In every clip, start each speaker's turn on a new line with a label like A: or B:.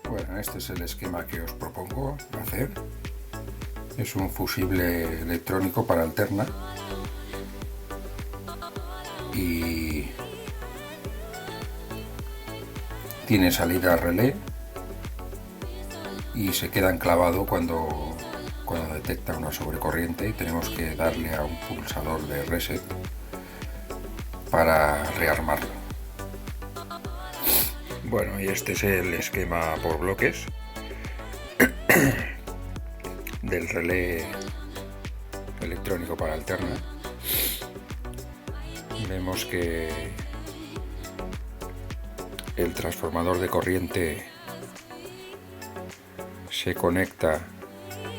A: Bueno, este es el esquema que os propongo hacer. Es un fusible electrónico para alterna y tiene salida relé y se queda enclavado cuando detecta una sobrecorriente y tenemos que darle a un pulsador de reset para rearmarlo. Bueno, y este es el esquema por bloques del relé electrónico para alterna. Vemos que el transformador de corriente se conecta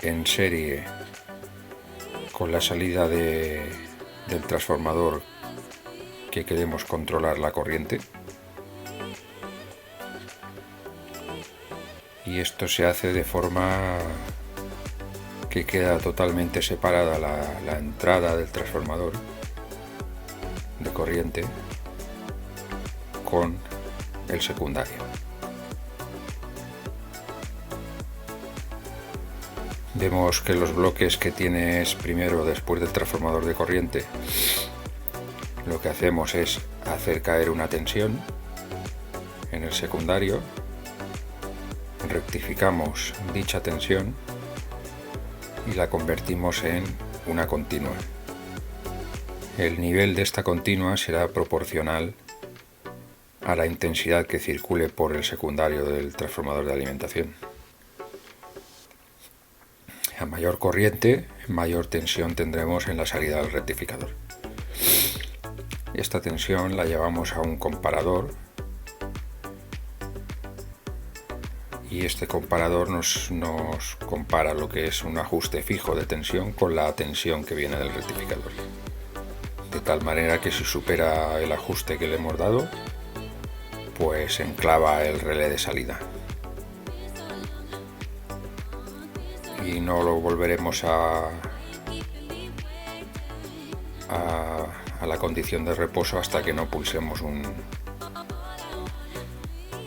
A: en serie con la salida del transformador que queremos controlar la corriente, y esto se hace de forma que queda totalmente separada la entrada del transformador de corriente con el secundario. Vemos que los bloques que tienes primero después del transformador de corriente, lo que hacemos es hacer caer una tensión en el secundario, rectificamos dicha tensión y la convertimos en una continua. El nivel de esta continua será proporcional a la intensidad que circule por el secundario del transformador de alimentación. A mayor corriente, mayor tensión tendremos en la salida del rectificador. Esta tensión la llevamos a un comparador y este comparador nos compara lo que es un ajuste fijo de tensión con la tensión que viene del rectificador. De tal manera que si supera el ajuste que le hemos dado, pues enclava el relé de salida. Y no lo volveremos a la condición de reposo hasta que no pulsemos un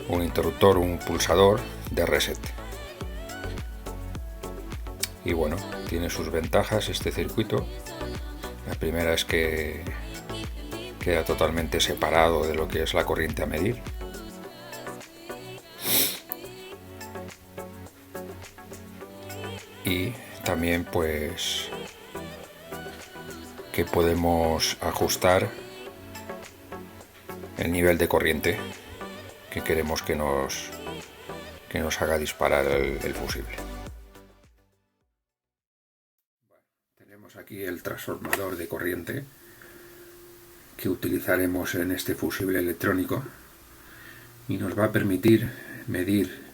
A: interruptor, un pulsador de reset. Y bueno, tiene sus ventajas este circuito. La primera es que queda totalmente separado de lo que es la corriente a medir. Y también pues que podemos ajustar el nivel de corriente que queremos que nos haga disparar el fusible. Tenemos aquí el transformador de corriente que utilizaremos en este fusible electrónico y nos va a permitir medir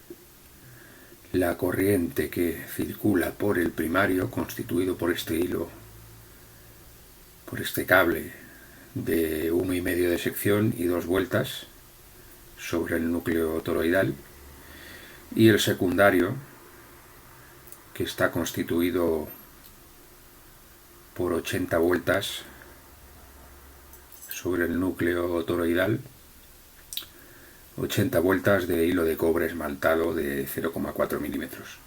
A: la corriente que circula por el primario, constituido por este hilo, por este cable de 1,5 de sección y 2 vueltas sobre el núcleo toroidal, y el secundario, que está constituido por 80 vueltas sobre el núcleo toroidal, 80 vueltas de hilo de cobre esmaltado de 0,4 milímetros.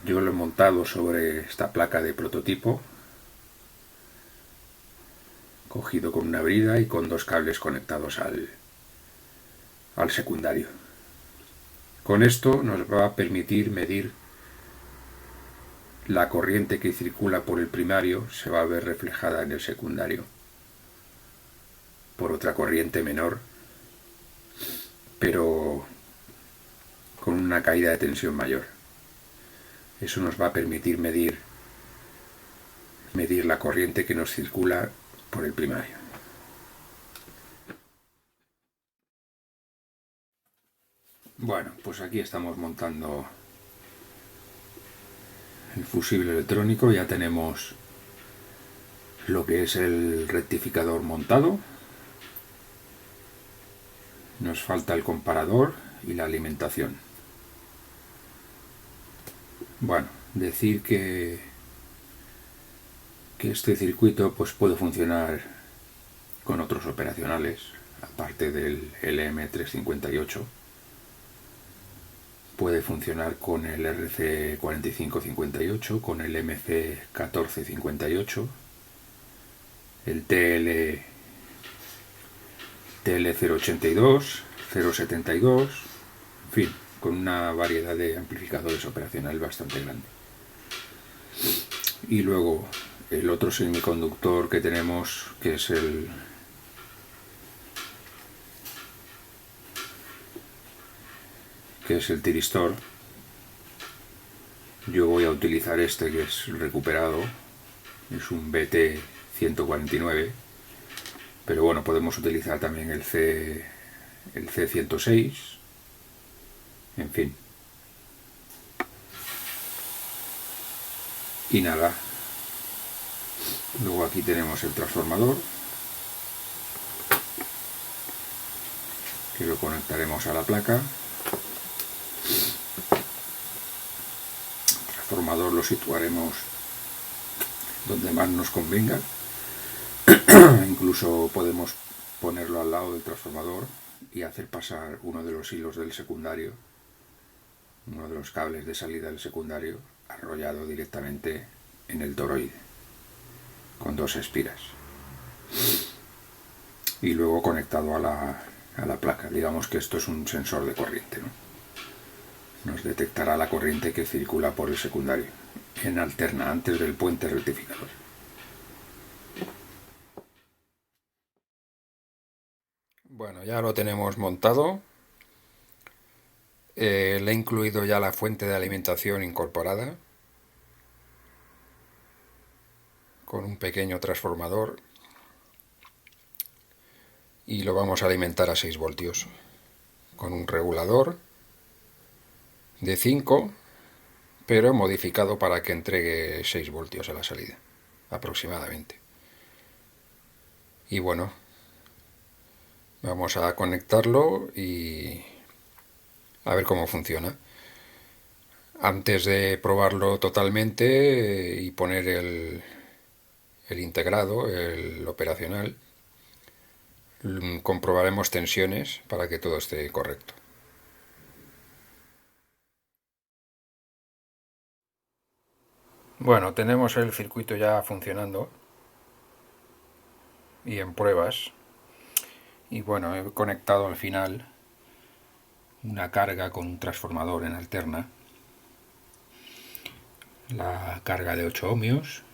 A: Yo lo he montado sobre esta placa de prototipo, cogido con una brida y con 2 cables conectados al secundario. Con esto nos va a permitir medir la corriente que circula por el primario, se va a ver reflejada en el secundario por otra corriente menor, pero con una caída de tensión mayor. Eso nos va a permitir medir la corriente que nos circula por el primario. Bueno, pues aquí estamos montando el fusible electrónico. Ya tenemos lo que es el rectificador montado. Nos falta el comparador y la alimentación. Bueno, decir que este circuito pues puede funcionar con otros operacionales, aparte del LM358, puede funcionar con el RC4558, con el MC1458, el TL082, 072, en fin, con una variedad de amplificadores operacionales bastante grande. Y luego el otro semiconductor que tenemos, que es el tiristor. Yo voy a utilizar este, que es recuperado, es un BT149, pero bueno, podemos utilizar también el C106, en fin. Y nada, luego aquí tenemos el transformador, que lo conectaremos a la placa. El transformador lo situaremos donde más nos convenga. Incluso podemos ponerlo al lado del transformador y hacer pasar uno de los hilos del secundario, uno de los cables de salida del secundario, arrollado directamente en el toroide con dos espiras y luego conectado a la placa. Digamos que esto es un sensor de corriente, ¿no? Nos detectará la corriente que circula por el secundario en alterna antes del puente rectificador. Bueno, ya lo tenemos montado. Le he incluido ya la fuente de alimentación incorporada con un pequeño transformador y lo vamos a alimentar a 6 voltios con un regulador de 5, pero modificado para que entregue 6 voltios a la salida aproximadamente. Y bueno, vamos a conectarlo y a ver cómo funciona. Antes de probarlo totalmente y poner el integrado, el operacional, comprobaremos tensiones para que todo esté correcto. Bueno, tenemos el circuito ya funcionando y en pruebas. Y bueno, he conectado al final una carga con un transformador en alterna. La carga de 8 ohmios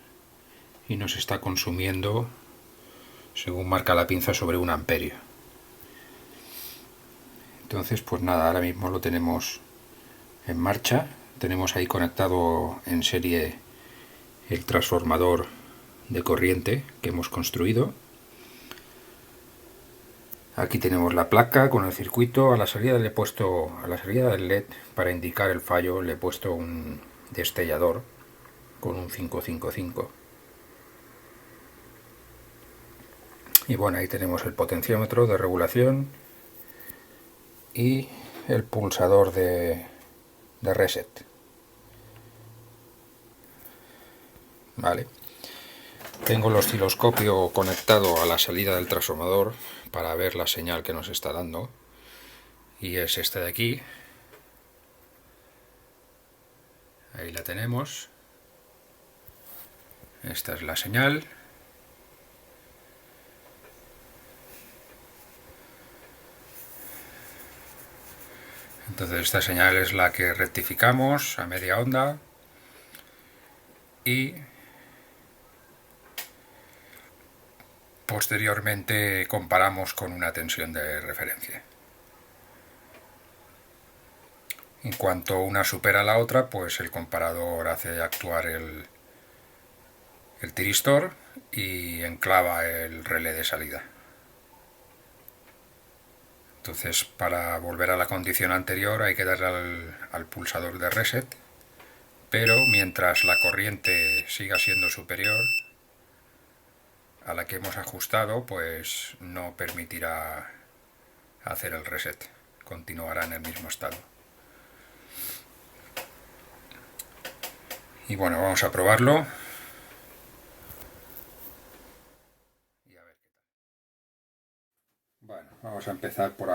A: y nos está consumiendo, según marca la pinza, sobre 1 amperio. Entonces, pues nada, ahora mismo lo tenemos en marcha. Tenemos ahí conectado en serie el transformador de corriente que hemos construido. Aquí tenemos la placa con el circuito. A la salida le he puesto, a la salida del LED, para indicar el fallo, le he puesto un destellador con un 555. Y bueno, ahí tenemos el potenciómetro de regulación y el pulsador de reset. Vale. Tengo el osciloscopio conectado a la salida del transformador para ver la señal que nos está dando. Y es este de aquí. Ahí la tenemos. Esta es la señal. Entonces esta señal es la que rectificamos a media onda y posteriormente comparamos con una tensión de referencia. En cuanto una supera a la otra, pues el comparador hace actuar el tiristor y enclava el relé de salida. Entonces, para volver a la condición anterior hay que darle al pulsador de reset, pero mientras la corriente siga siendo superior a la que hemos ajustado, pues no permitirá hacer el reset, continuará en el mismo estado. Y bueno, vamos a probarlo. Bueno, vamos a empezar por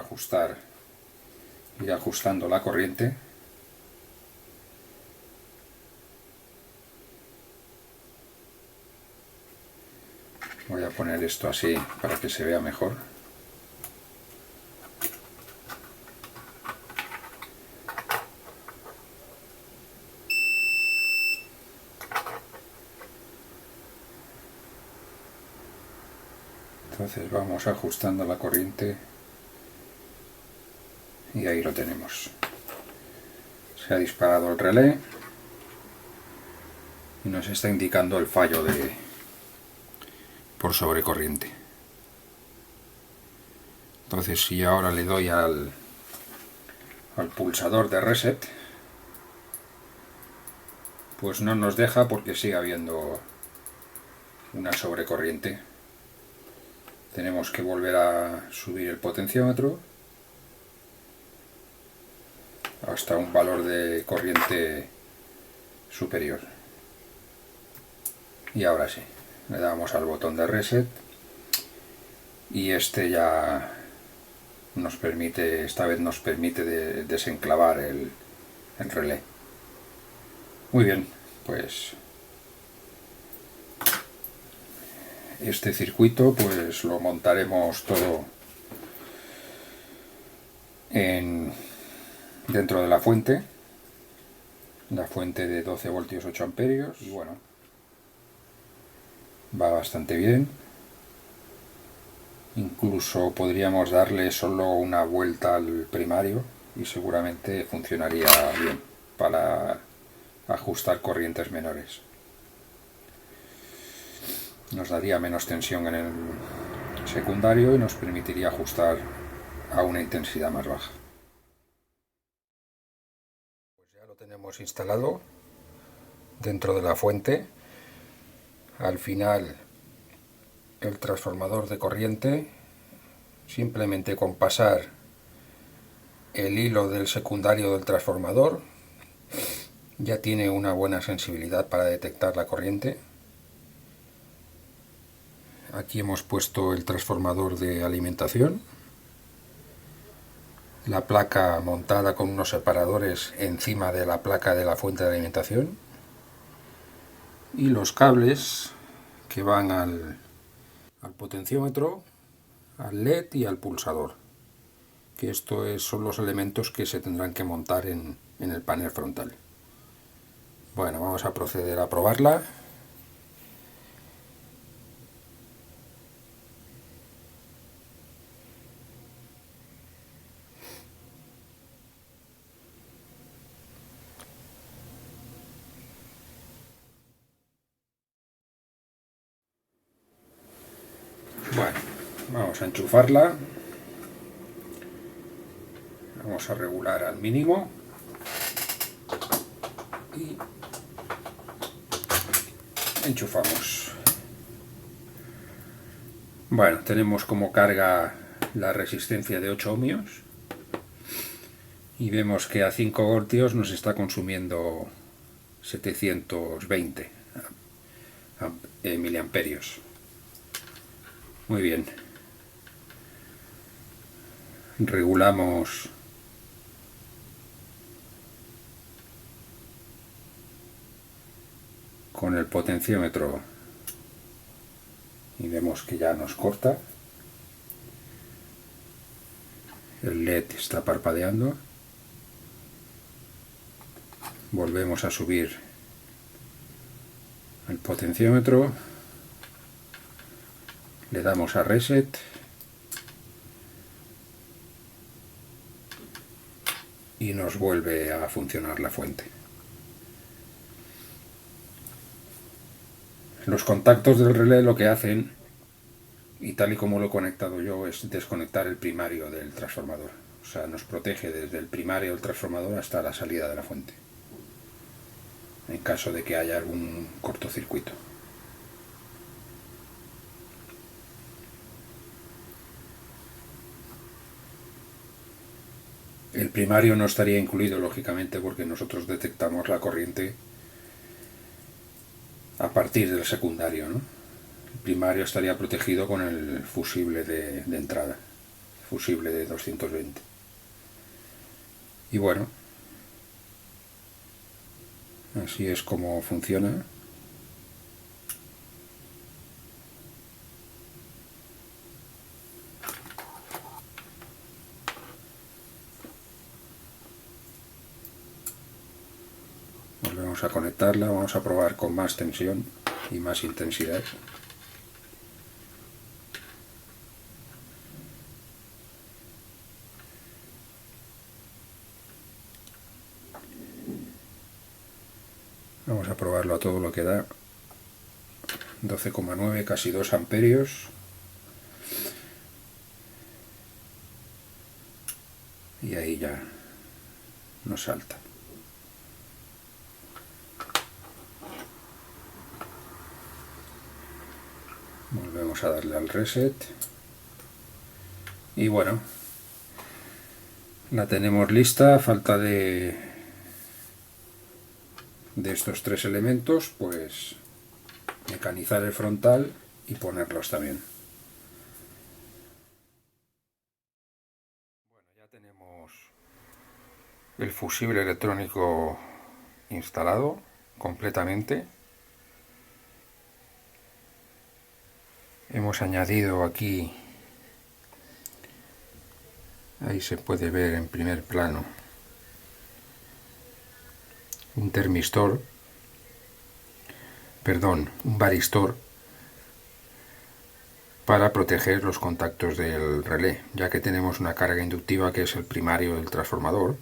A: ir ajustando la corriente. Voy a poner esto así para que se vea mejor. Entonces vamos ajustando la corriente y ahí lo tenemos. Se ha disparado el relé y nos está indicando el fallo por sobrecorriente. Entonces si ahora le doy al pulsador de reset, pues no nos deja porque sigue habiendo una sobrecorriente. Tenemos que volver a subir el potenciómetro hasta un valor de corriente superior. Y ahora sí, le damos al botón de reset y este ya nos permite, esta vez nos permite desenclavar el relé. Muy bien, pues este circuito pues lo montaremos todo dentro de la fuente de 12 voltios 8 amperios, y bueno, va bastante bien. Incluso podríamos darle solo una vuelta al primario y seguramente funcionaría bien para ajustar corrientes menores. Nos daría menos tensión en el secundario y nos permitiría ajustar a una intensidad más baja. Pues ya lo tenemos instalado dentro de la fuente. Al final el transformador de corriente, simplemente con pasar el hilo del secundario del transformador, ya tiene una buena sensibilidad para detectar la corriente. Aquí hemos puesto el transformador de alimentación, la placa montada con unos separadores encima de la placa de la fuente de alimentación y los cables que van al potenciómetro, al LED y al pulsador, que estos son los elementos que se tendrán que montar en el panel frontal. Bueno, vamos a proceder a probarla. Bueno, vamos a enchufarla. Vamos a regular al mínimo y enchufamos. Bueno, tenemos como carga la resistencia de 8 ohmios y vemos que a 5 voltios nos está consumiendo 720 miliamperios. Muy bien. Regulamos con el potenciómetro y vemos que ya nos corta. El LED está parpadeando. Volvemos a subir el potenciómetro. Le damos a reset. Y nos vuelve a funcionar la fuente. Los contactos del relé lo que hacen, y tal y como lo he conectado yo, es desconectar el primario del transformador. O sea, nos protege desde el primario del transformador hasta la salida de la fuente, en caso de que haya algún cortocircuito. El primario no estaría incluido, lógicamente, porque nosotros detectamos la corriente a partir del secundario, ¿no? El primario estaría protegido con el fusible de entrada, fusible de 220. Y bueno, así es como funciona. Vamos a conectarla, vamos a probar con más tensión y más intensidad. Vamos a probarlo a todo lo que da. 12,9, casi 2 amperios. Y ahí ya nos salta. Volvemos a darle al reset. Y bueno, la tenemos lista. A falta de estos 3 elementos, pues mecanizar el frontal y ponerlos también. Bueno, ya tenemos el fusible electrónico instalado completamente. Hemos añadido aquí, ahí se puede ver en primer plano, un termistor, perdón, un varistor para proteger los contactos del relé, ya que tenemos una carga inductiva que es el primario del transformador,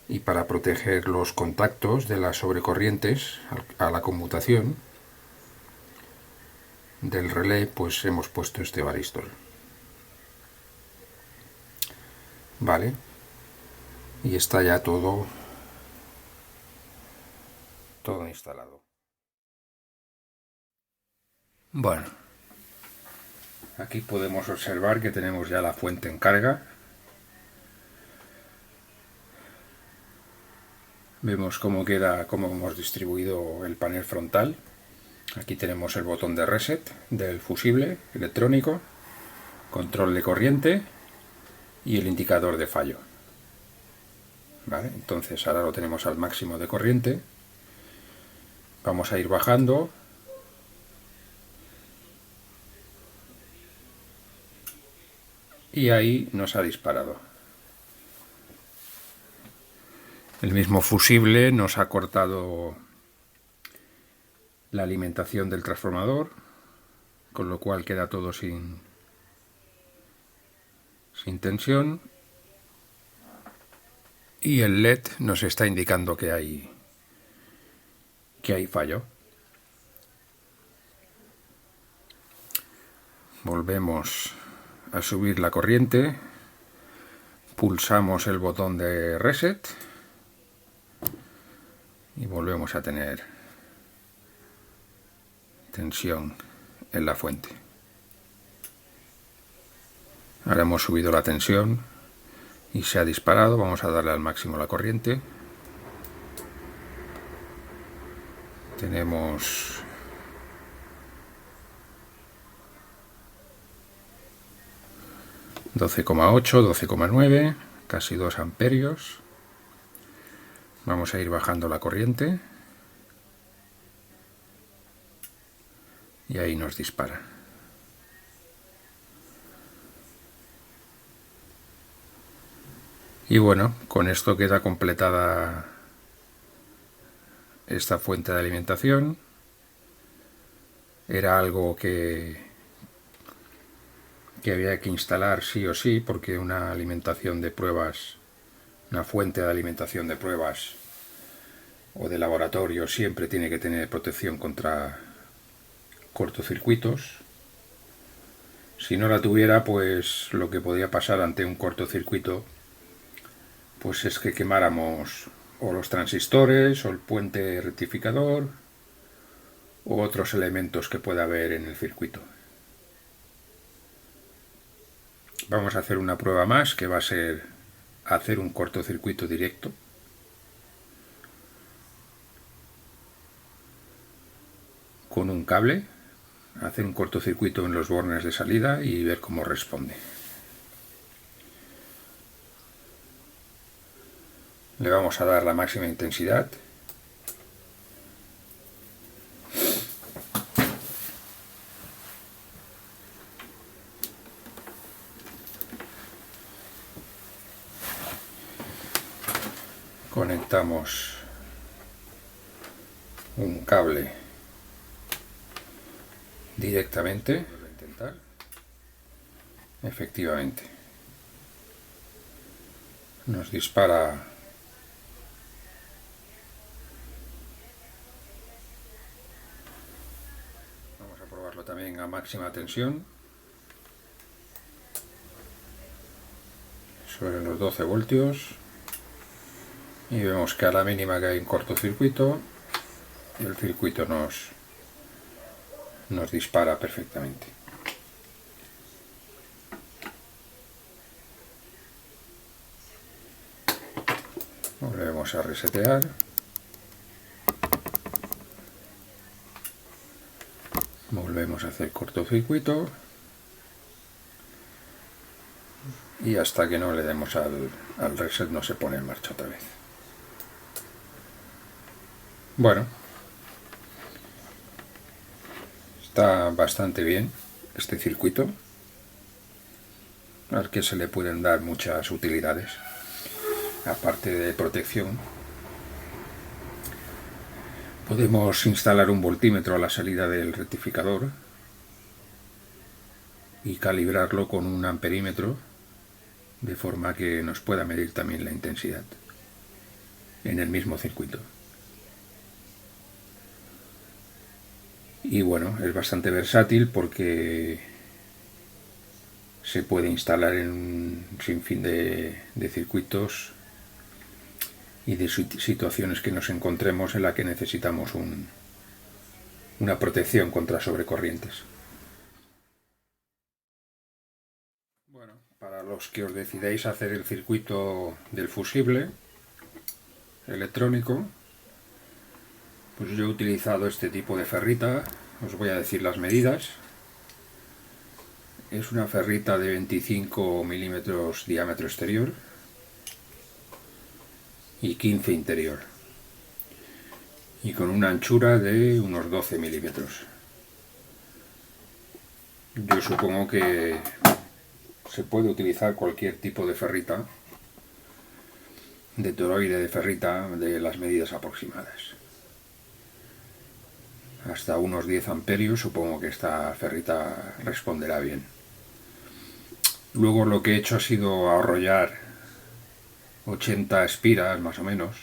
A: y para proteger los contactos de las sobrecorrientes a la conmutación del relé, pues hemos puesto este varistor. Vale, y está ya todo instalado. Bueno, aquí podemos observar que tenemos ya la fuente en carga. Vemos cómo queda, cómo hemos distribuido el panel frontal. Aquí tenemos el botón de reset del fusible electrónico, control de corriente y el indicador de fallo. ¿Vale? Entonces ahora lo tenemos al máximo de corriente. Vamos a ir bajando. Y ahí nos ha disparado. El mismo fusible nos ha cortado la alimentación del transformador, con lo cual queda todo sin tensión. Y el LED nos está indicando que hay fallo. Volvemos a subir la corriente, pulsamos el botón de reset y volvemos a tener tensión en la fuente. Ahora hemos subido la tensión y se ha disparado. Vamos a darle al máximo la corriente. Tenemos 12,8, 12,9, casi 2 amperios. Vamos a ir bajando la corriente y ahí nos dispara. Y bueno, con esto queda completada esta fuente de alimentación. Era algo que había que instalar sí o sí, porque una alimentación de pruebas, una fuente de alimentación de pruebas o de laboratorio siempre tiene que tener protección contra cortocircuitos. Si no la tuviera, pues lo que podía pasar ante un cortocircuito pues es que quemáramos o los transistores o el puente rectificador u otros elementos que pueda haber en el circuito. Vamos a hacer una prueba más, que va a ser hacer un cortocircuito directo. Con un cable, hacer un cortocircuito en los bornes de salida y ver cómo responde. Le vamos a dar la máxima intensidad. Conectamos un cable directamente. Voy a intentar. Efectivamente, nos dispara vamos a probarlo también a máxima tensión sobre los 12 voltios y vemos que a la mínima que hay un cortocircuito el circuito nos dispara perfectamente. Volvemos a resetear. Volvemos a hacer cortocircuito. Y hasta que no le demos al reset no se pone en marcha otra vez. Bueno. Está bastante bien este circuito. Al que se le pueden dar muchas utilidades. Aparte de protección, podemos instalar un voltímetro a la salida del rectificador y calibrarlo con un amperímetro de forma que nos pueda medir también la intensidad en el mismo circuito. Y bueno, es bastante versátil porque se puede instalar en un sinfín de circuitos y de situaciones que nos encontremos en la que necesitamos una protección contra sobrecorrientes. Bueno, para los que os decidáis hacer el circuito del fusible electrónico, pues yo he utilizado este tipo de ferrita. Os voy a decir las medidas. Es una ferrita de 25 milímetros diámetro exterior y 15 interior, y con una anchura de unos 12 milímetros. Yo supongo que se puede utilizar cualquier tipo de ferrita, de toroide, de ferrita, de las medidas aproximadas. Hasta unos 10 amperios supongo que esta ferrita responderá bien. Luego lo que he hecho ha sido arrollar 80 espiras más o menos,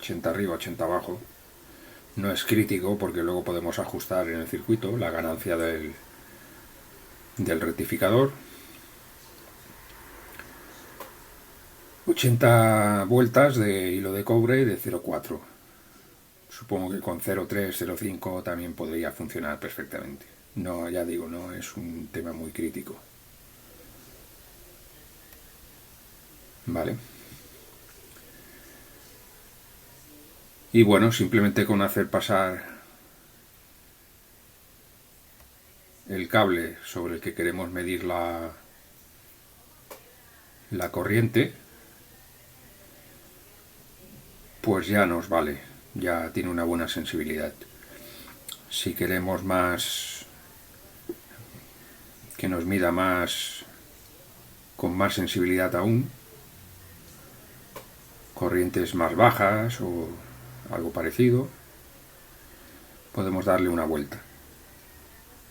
A: 80 arriba, 80 abajo. No es crítico porque luego podemos ajustar en el circuito la ganancia del rectificador. 80 vueltas de hilo de cobre de 0,4. Supongo que con 0,3, 0,5 también podría funcionar perfectamente. No, ya digo, no es un tema muy crítico. Vale. Y bueno, simplemente con hacer pasar el cable sobre el que queremos medir la corriente, pues ya nos vale, ya tiene una buena sensibilidad. Si queremos más, que nos mida más, con más sensibilidad aún, corrientes más bajas o algo parecido, podemos darle una vuelta.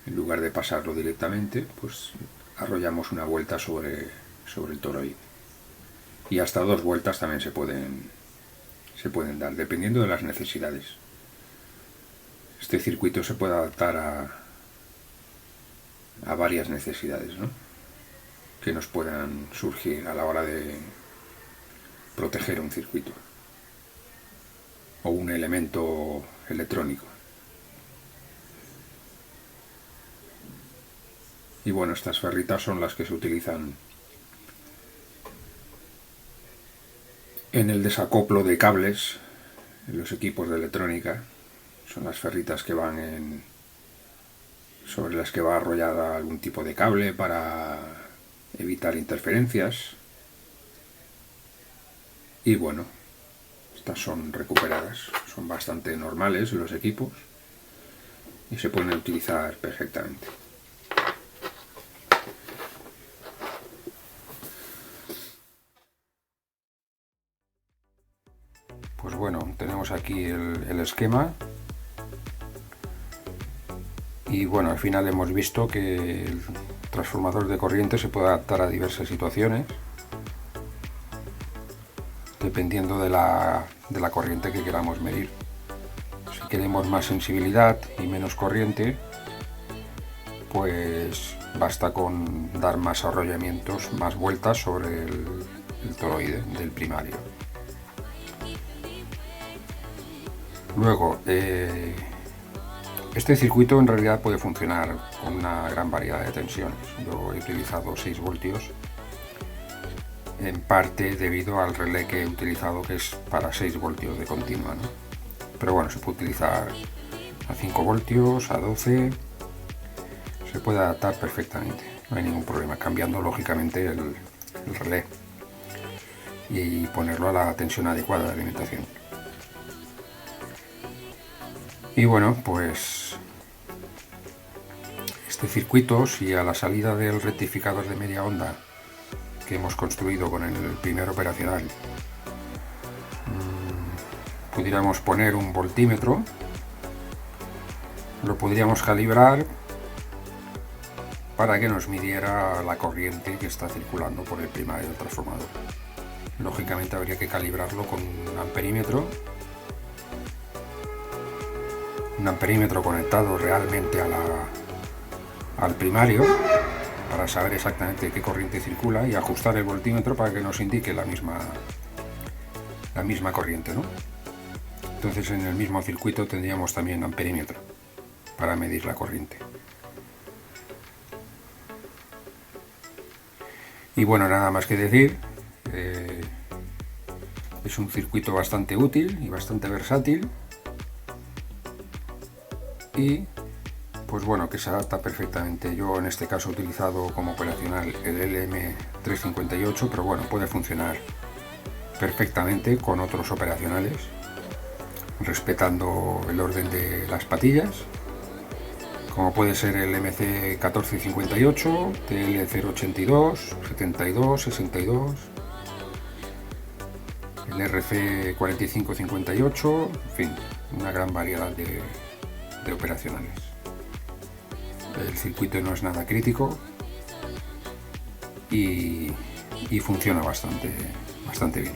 A: En lugar de pasarlo directamente, pues arrollamos una vuelta sobre el toroide. Y hasta 2 vueltas también se pueden dar, dependiendo de las necesidades. Este circuito se puede adaptar a varias necesidades, ¿no?, que nos puedan surgir a la hora de proteger un circuito o un elemento electrónico. Y bueno, estas ferritas son las que se utilizan en el desacoplo de cables en los equipos de electrónica. Son las ferritas que van sobre las que va arrollada algún tipo de cable para evitar interferencias. Y bueno, estas son recuperadas, son bastante normales en los equipos y se pueden utilizar perfectamente. Pues bueno, tenemos aquí el esquema Y bueno, al final hemos visto que el transformador de corriente se puede adaptar a diversas situaciones dependiendo de la corriente que queramos medir. Si queremos más sensibilidad y menos corriente, pues basta con dar más arrollamientos, más vueltas sobre el toroide del primario. Luego, este circuito en realidad puede funcionar con una gran variedad de tensiones. Yo he utilizado 6 voltios, en parte debido al relé que he utilizado, que es para 6 voltios de continua, ¿no? Pero bueno, se puede utilizar a 5 voltios, a 12, se puede adaptar perfectamente, no hay ningún problema, cambiando lógicamente el relé y ponerlo a la tensión adecuada de alimentación. Y bueno, pues este circuito, si a la salida del rectificador de media onda que hemos construido con el primer operacional pudiéramos poner un voltímetro, lo podríamos calibrar para que nos midiera la corriente que está circulando por el primario del transformador. Lógicamente habría que calibrarlo con un amperímetro conectado realmente al primario, para saber exactamente qué corriente circula y ajustar el voltímetro para que nos indique la misma corriente, ¿no? Entonces en el mismo circuito tendríamos también amperímetro para medir la corriente. Y bueno, nada más que decir, es un circuito bastante útil y bastante versátil, y pues bueno, que se adapta perfectamente. Yo en este caso he utilizado como operacional el LM358, pero bueno, puede funcionar perfectamente con otros operacionales, respetando el orden de las patillas, como puede ser el MC1458, TL082, 72, 62, el RC4558, en fin, una gran variedad de operacionales. El circuito no es nada crítico y funciona bastante bien.